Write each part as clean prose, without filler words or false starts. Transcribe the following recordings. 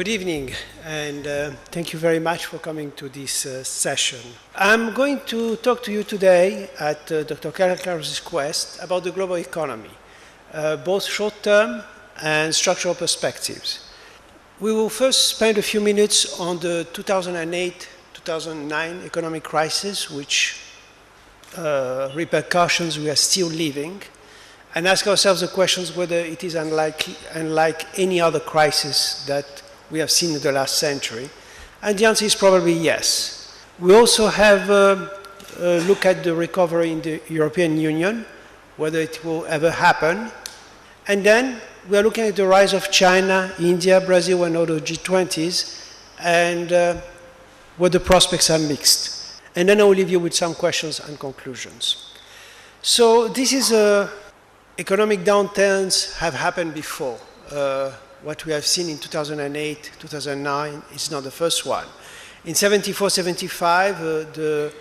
Good evening, and thank you very much for coming to this session. I'm going to talk to you today at Dr. Kalkar's request about the global economy, both short-term and structural perspectives. We will first spend a few minutes on the 2008-2009 economic crisis, which repercussions we are still living, and ask ourselves the questions whether it is unlike any other crisis that we have seen in the last century. And the answer is probably yes. We also have a look at the recovery in the European Union, whether it will ever happen. And then we are looking at the rise of China, India, Brazil, and other G20s, and where the prospects are mixed. And then I will leave you with some questions and conclusions. So this is economic downturns have happened before. What we have seen in 2008, 2009 is not the first one. In 74, 75, the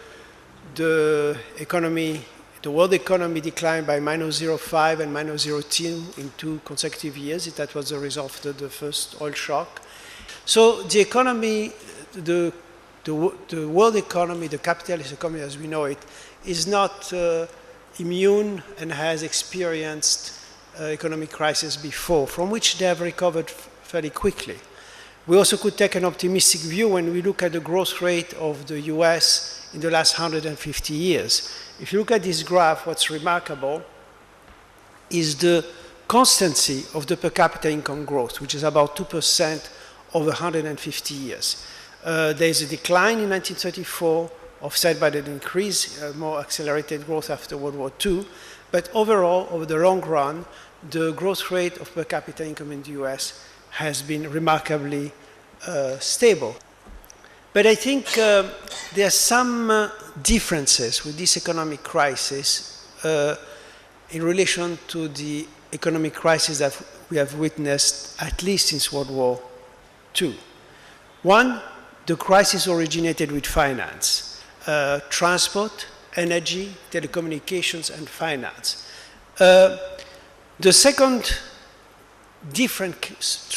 world economy declined by -0.5 and -0.2 in 2 consecutive years. That was the result of the first oil shock. So the economy, the world economy, the capitalist economy as we know it, is not immune and has experienced economic crisis before, from which they have recovered fairly quickly. We also could take an optimistic view when we look at the growth rate of the US in the last 150 years. If you look at this graph, what's remarkable is the constancy of the per capita income growth, which is about 2% over 150 years. There is a decline in 1934, offset by the increase, more accelerated growth after World War II. But overall, over the long run, the growth rate of per capita income in the US has been remarkably stable. But I think there are some differences with this economic crisis in relation to the economic crisis that we have witnessed at least since World War II. One, the crisis originated with finance, transport, energy, telecommunications, and finance. The second different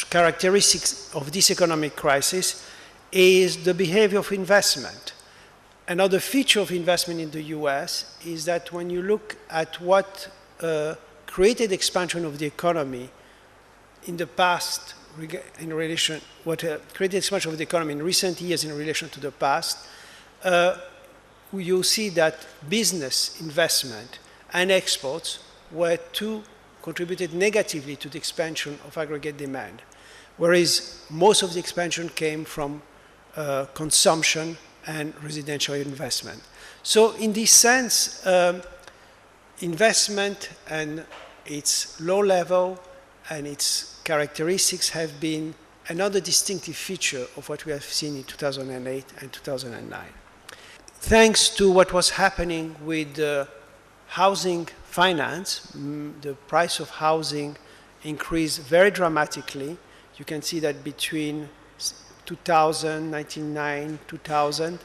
characteristics of this economic crisis is the behavior of investment. Another feature of investment in the US is that when you look at what created expansion of the economy in the past, in relation, what created expansion of the economy in recent years in relation to the past, you'll see that business investment and exports were contributed negatively to the expansion of aggregate demand, whereas most of the expansion came from consumption and residential investment. So in this sense, investment and its low level and its characteristics have been another distinctive feature of what we have seen in 2008 and 2009. Thanks to what was happening with housing finance, the price of housing increased very dramatically. You can see that between 2000, 1999, 2000,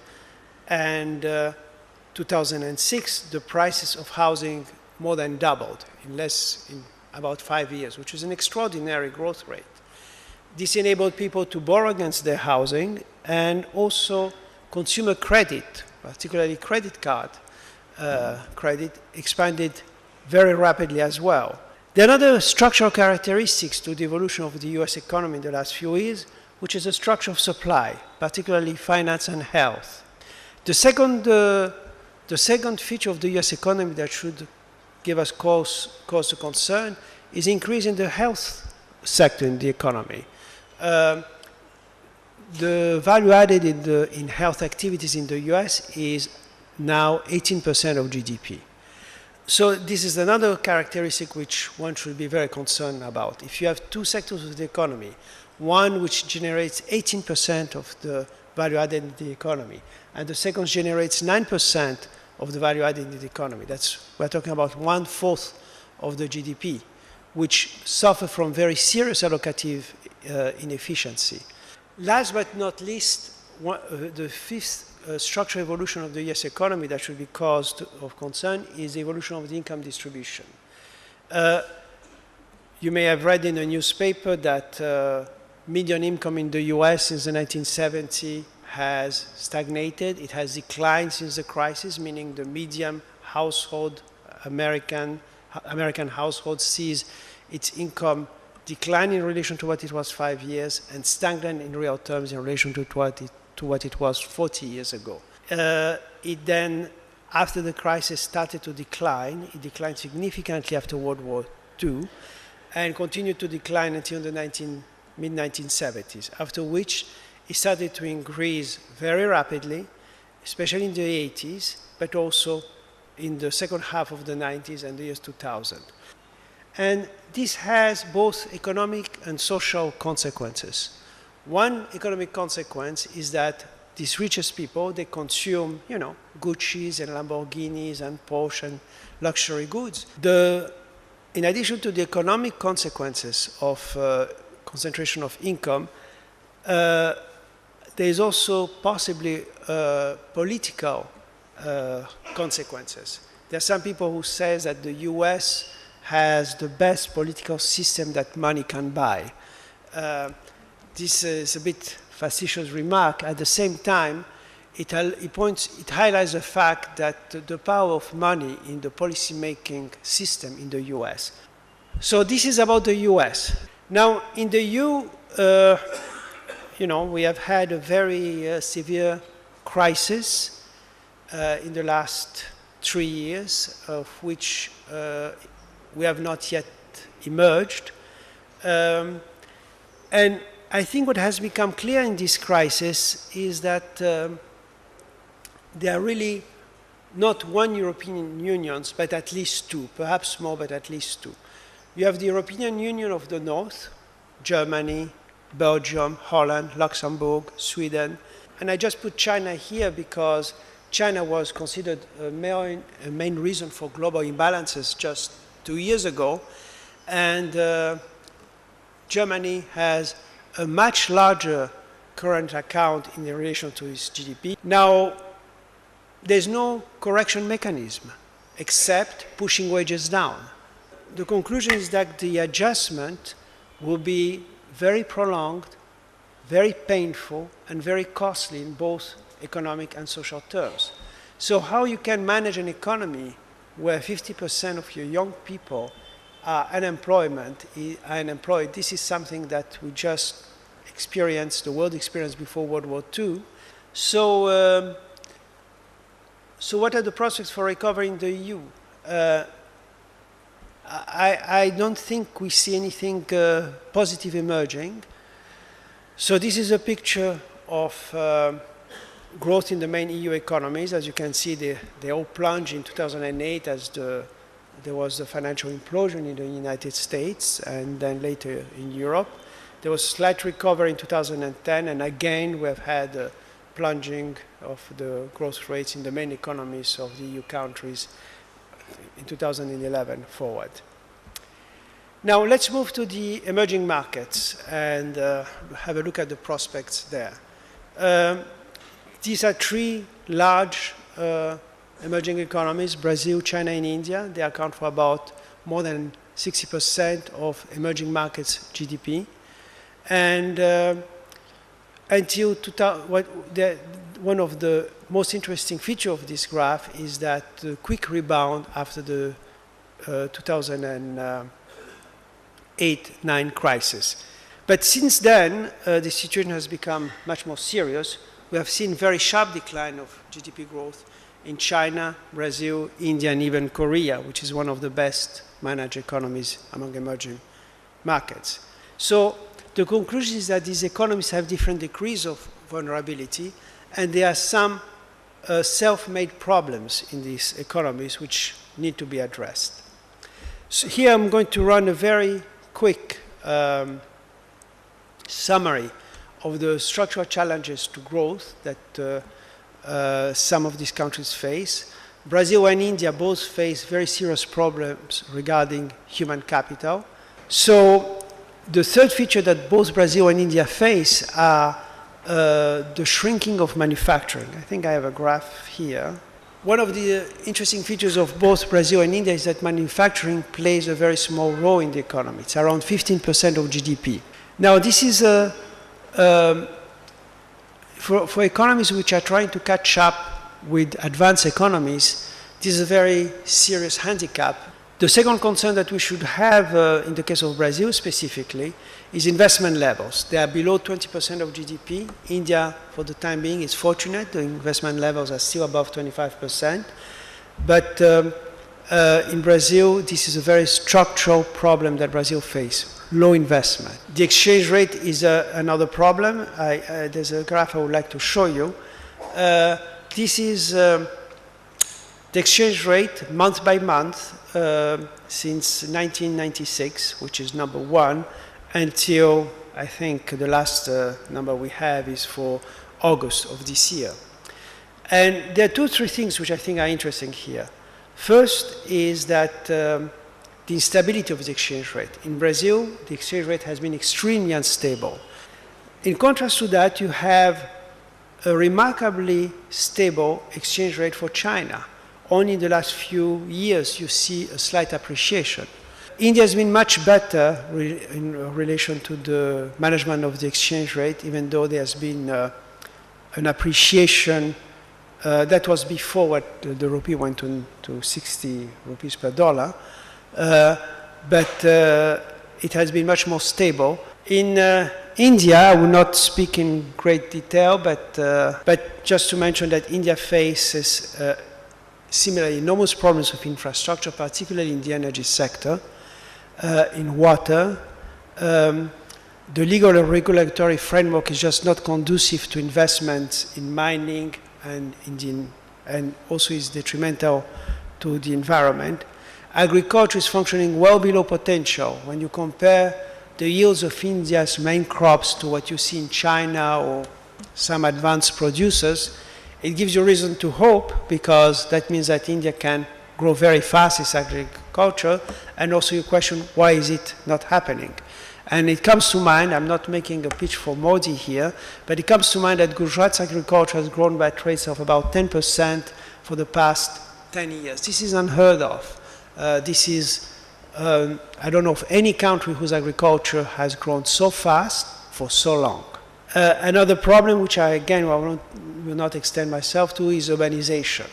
and 2006, the prices of housing more than doubled in about 5 years, which is an extraordinary growth rate. This enabled people to borrow against their housing, and also consumer credit, particularly credit card credit, expanded very rapidly as well. There are other structural characteristics to the evolution of the US economy in the last few years, which is the structure of supply, particularly finance and health. The second feature of the US economy that should give us cause to concern is increase in the health sector in the economy. The value added in health activities in the US is now 18% of GDP. So this is another characteristic which one should be very concerned about. If you have 2 sectors of the economy, one which generates 18% of the value added in the economy, and the second generates 9% of the value added in the economy, we're talking about 1/4 of the GDP, which suffer from very serious allocative inefficiency. Last but not least, the fifth structural evolution of the US economy that should be cause of concern is the evolution of the income distribution. You may have read in a newspaper that median income in the US since the 1970s has stagnated. It has declined since the crisis, meaning the median household, American household sees its income decline in relation to what it was 5 years and stagnant in real terms in relation to what it was 40 years ago. It then, after the crisis started to decline, it declined significantly after World War II and continued to decline until the mid-1970s, after which it started to increase very rapidly, especially in the 80s, but also in the second half of the 90s and the years 2000. And this has both economic and social consequences. One economic consequence is that these richest people, they consume, Gucci's and Lamborghinis and Porsche and luxury goods. In addition to the economic consequences of concentration of income, there is also possibly political consequences. There are some people who say that the US has the best political system that money can buy. This is a bit facetious remark. At the same time, it highlights the fact that the power of money in the policy-making system in the US. So this is about the US. Now, in the EU, we have had a very severe crisis in the last 3 years, of which we have not yet emerged. And I think what has become clear in this crisis is that there are really not one European Union, but at least two, perhaps more, but at least two. You have the European Union of the North, Germany, Belgium, Holland, Luxembourg, Sweden. And I just put China here because China was considered a main reason for global imbalances just 2 years ago. And Germany has a much larger current account in relation to its GDP. Now, there's no correction mechanism except pushing wages down. The conclusion is that the adjustment will be very prolonged, very painful, and very costly in both economic and social terms. So how you can manage an economy where 50% of your young people are unemployed, this is something that we just experienced, the world experienced before World War II. So what are the prospects for recovery in the EU? I don't think we see anything positive emerging. So this is a picture of growth in the main EU economies. As you can see, they all plunged in 2008 as there was the financial implosion in the United States and then later in Europe. There was slight recovery in 2010, and again we have had a plunging of the growth rates in the main economies of the EU countries in 2011 forward. Now let's move to the emerging markets and have a look at the prospects there. These are three large emerging economies: Brazil, China, and India. They account for about more than 60% of emerging markets' GDP. And until one of the most interesting features of this graph is that the quick rebound after the 2008-9 crisis. But since then, the situation has become much more serious. We have seen very sharp decline of GDP growth in China, Brazil, India, and even Korea, which is one of the best managed economies among emerging markets. So the conclusion is that these economies have different degrees of vulnerability, and there are some self-made problems in these economies which need to be addressed. So here I'm going to run a very quick summary of the structural challenges to growth that some of these countries face. Brazil and India both face very serious problems regarding human capital. So the third feature that both Brazil and India face are the shrinking of manufacturing. I think I have a graph here. One of the interesting features of both Brazil and India is that manufacturing plays a very small role in the economy. It's around 15% of GDP. Now, this is for economies which are trying to catch up with advanced economies, this is a very serious handicap. The second concern that we should have in the case of Brazil specifically is investment levels. They are below 20% of GDP. India, for the time being, is fortunate. The investment levels are still above 25%. But in Brazil, this is a very structural problem that Brazil faces. Low investment. The exchange rate is another problem. There's a graph I would like to show you. This is the exchange rate month by month since 1996, which is number one, until I think the last number we have is for August of this year. And there are three things which I think are interesting here. First is that the instability of the exchange rate. In Brazil, the exchange rate has been extremely unstable. In contrast to that, you have a remarkably stable exchange rate for China. Only in the last few years, you see a slight appreciation. India has been much better in relation to the management of the exchange rate, even though there has been an appreciation that was before what the rupee went to 60 rupees per dollar. But it has been much more stable. In India, I will not speak in great detail, but just to mention that India faces similarly enormous problems with infrastructure, particularly in the energy sector, in water. The legal and regulatory framework is just not conducive to investments in mining and also is detrimental to the environment. Agriculture is functioning well below potential. When you compare the yields of India's main crops to what you see in China or some advanced producers, it gives you reason to hope, because that means that India can grow very fast its agriculture, and also you question, why is it not happening? And it comes to mind, I'm not making a pitch for Modi here, but it comes to mind that Gujarat's agriculture has grown by rates of about 10% for the past 10 years. This is unheard of. I don't know of any country whose agriculture has grown so fast for so long. Another problem, which I again will not extend myself to, is urbanization.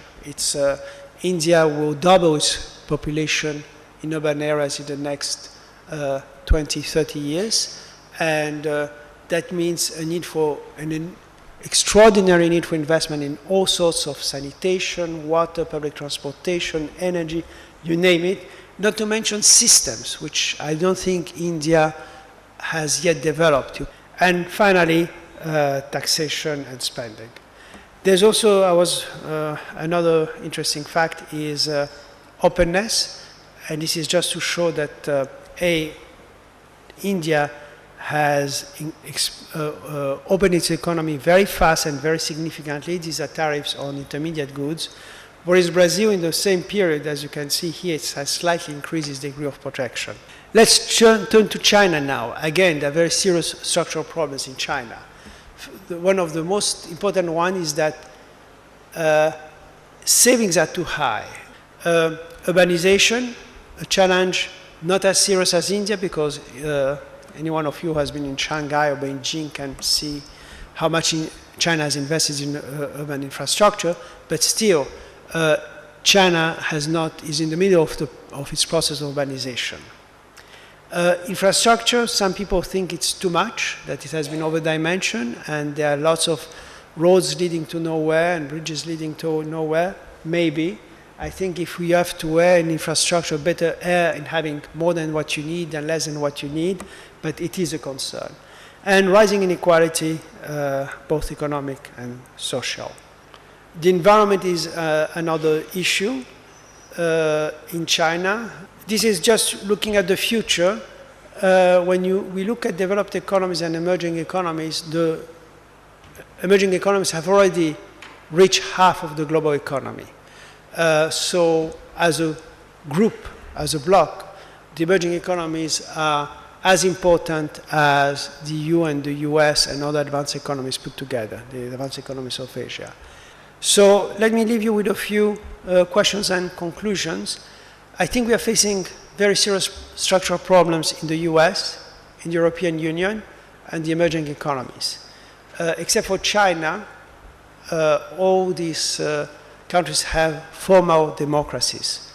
India will double its population in urban areas in the next 20, 30 years, and that means a need for an extraordinary need for investment in all sorts of sanitation, water, public transportation, energy, you name it, not to mention systems, which I don't think India has yet developed. And finally, taxation and spending. There's also, another interesting fact is openness, and this is just to show that India has opened its economy very fast and very significantly. These are tariffs on intermediate goods. Whereas Brazil, in the same period, as you can see here, it has slightly increased its degree of protection. Let's turn to China now. Again, there are very serious structural problems in China. One of the most important ones is that savings are too high. Urbanization, a challenge not as serious as India, because any one of you who has been in Shanghai or Beijing can see how much China has invested in urban infrastructure, but still, China is in the middle of its process of urbanization. Infrastructure, some people think it's too much, that it has been overdimensioned, and there are lots of roads leading to nowhere and bridges leading to nowhere. Maybe. I think if we have to err in infrastructure, better err in having more than what you need than less than what you need, but it is a concern. And rising inequality, both economic and social. The environment is another issue in China. This is just looking at the future. When we look at developed economies and emerging economies, the emerging economies have already reached half of the global economy. So as a group, as a bloc, the emerging economies are as important as the EU and the US and other advanced economies put together, the advanced economies of Asia. So let me leave you with a few questions and conclusions. I think we are facing very serious structural problems in the US, in the European Union. and the emerging economies. Except for China, all these countries have formal democracies.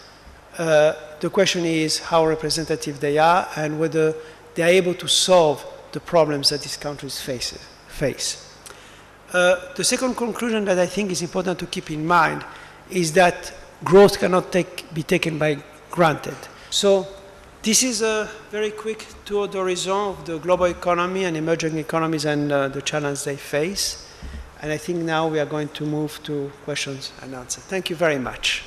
The question is how representative they are and whether they are able to solve the problems that these countries face. The second conclusion that I think is important to keep in mind is that growth cannot be taken by granted. So this is a very quick tour d'horizon of the global economy and emerging economies and the challenges they face. And I think now we are going to move to questions and answers. Thank you very much.